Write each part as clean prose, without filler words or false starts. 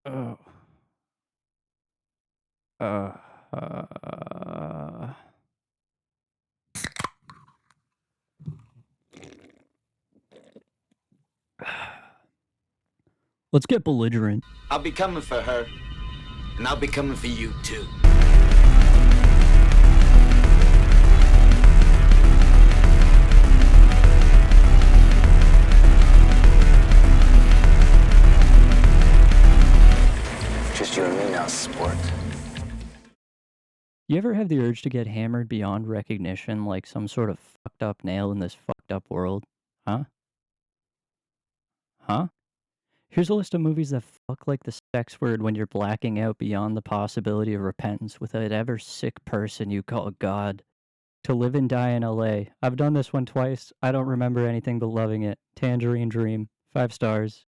Oh. Uh, uh, let's get belligerent. I'll be coming for her, and I'll be coming for you too. Just you and me now, sport. You ever have the urge to get hammered beyond recognition like some sort of fucked up nail in this fucked up world? Huh? Huh? Here's a list of movies that fuck like the sex word when you're blacking out beyond the possibility of repentance with that ever sick person you call God. To Live and Die in LA. I've done this one twice. I don't remember anything but loving it. Tangerine Dream. 5 stars.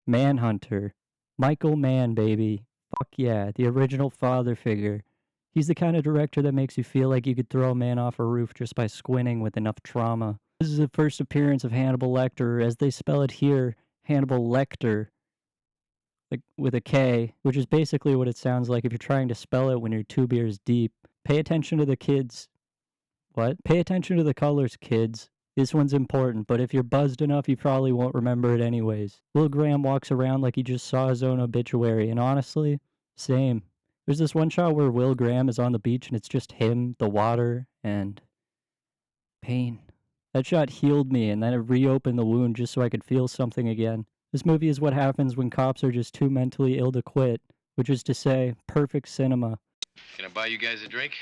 Manhunter. Michael Mann, baby. Fuck yeah. The original father figure. He's the kind of director that makes you feel like you could throw a man off a roof just by squinting with enough trauma. This is the first appearance of Hannibal Lecter, as they spell it here, Hannibal Lecter, like with a K, which is basically what it sounds like if you're trying to spell it when you're 2 beers deep. Pay attention to the kids. What? Pay attention to the colors, kids. This one's important, but if you're buzzed enough, you probably won't remember it anyways. Will Graham walks around like he just saw his own obituary, and honestly, same. There's this one shot where Will Graham is on the beach and it's just him, the water, and pain. That shot healed me, and then it reopened the wound just so I could feel something again. This movie is what happens when cops are just too mentally ill to quit, which is to say, perfect cinema. Can I buy you guys a drink?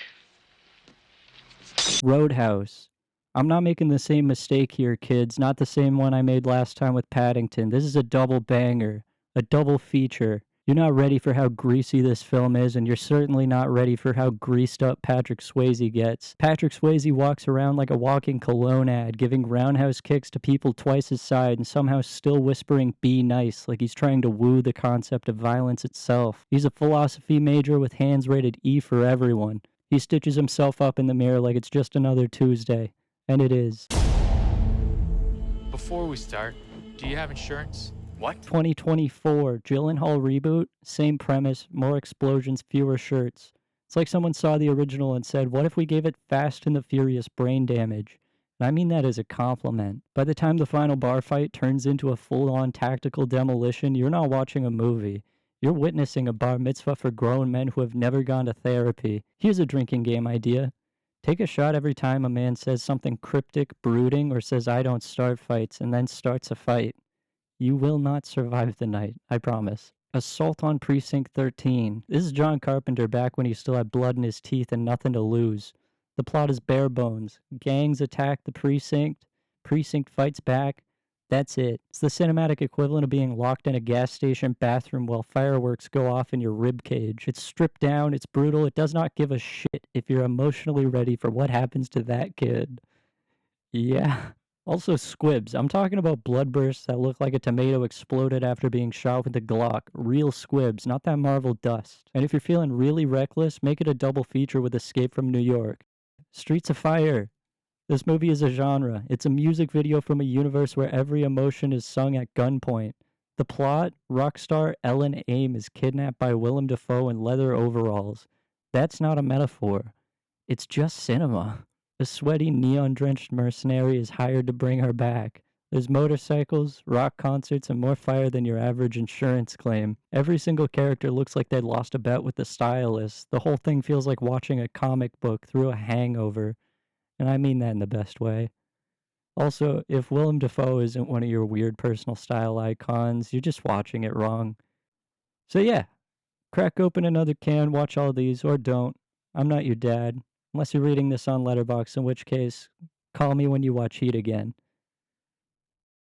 Roadhouse. I'm not making the same mistake here, kids. Not the same one I made last time with Paddington. This is a double banger, a double feature. You're not ready for how greasy this film is, and you're certainly not ready for how greased up Patrick Swayze gets. Patrick Swayze walks around like a walking cologne ad, giving roundhouse kicks to people twice his size and somehow still whispering "be nice" like he's trying to woo the concept of violence itself. He's a philosophy major with hands rated E for everyone. He stitches himself up in the mirror like it's just another Tuesday. And it is. Before we start, do you have insurance? What? 2024, Gyllenhaal reboot, same premise, more explosions, fewer shirts. It's like someone saw the original and said, what if we gave it Fast and the Furious brain damage? And I mean that as a compliment. By the time the final bar fight turns into a full-on tactical demolition, you're not watching a movie. You're witnessing a bar mitzvah for grown men who have never gone to therapy. Here's a drinking game idea. Take a shot every time a man says something cryptic, brooding, or says I don't start fights, and then starts a fight. You will not survive the night, I promise. Assault on Precinct 13. This is John Carpenter back when he still had blood in his teeth and nothing to lose. The plot is bare bones. Gangs attack the precinct. Precinct fights back. That's it. It's the cinematic equivalent of being locked in a gas station bathroom while fireworks go off in your rib cage. It's stripped down, it's brutal, it does not give a shit if you're emotionally ready for what happens to that kid. Yeah. Also squibs. I'm talking about blood bursts that look like a tomato exploded after being shot with a Glock. Real squibs, not that Marvel dust. And if you're feeling really reckless, make it a double feature with Escape from New York. Streets of Fire. This movie is a genre. It's a music video from a universe where every emotion is sung at gunpoint. The plot, rock star Ellen Aim is kidnapped by Willem Dafoe in leather overalls. That's not a metaphor. It's just cinema. A sweaty, neon-drenched mercenary is hired to bring her back. There's motorcycles, rock concerts, and more fire than your average insurance claim. Every single character looks like they lost a bet with the stylist. The whole thing feels like watching a comic book through a hangover. And I mean that in the best way. Also, if Willem Dafoe isn't one of your weird personal style icons, you're just watching it wrong. So yeah, crack open another can, watch all these, or don't. I'm not your dad. Unless you're reading this on Letterboxd, in which case, call me when you watch Heat again.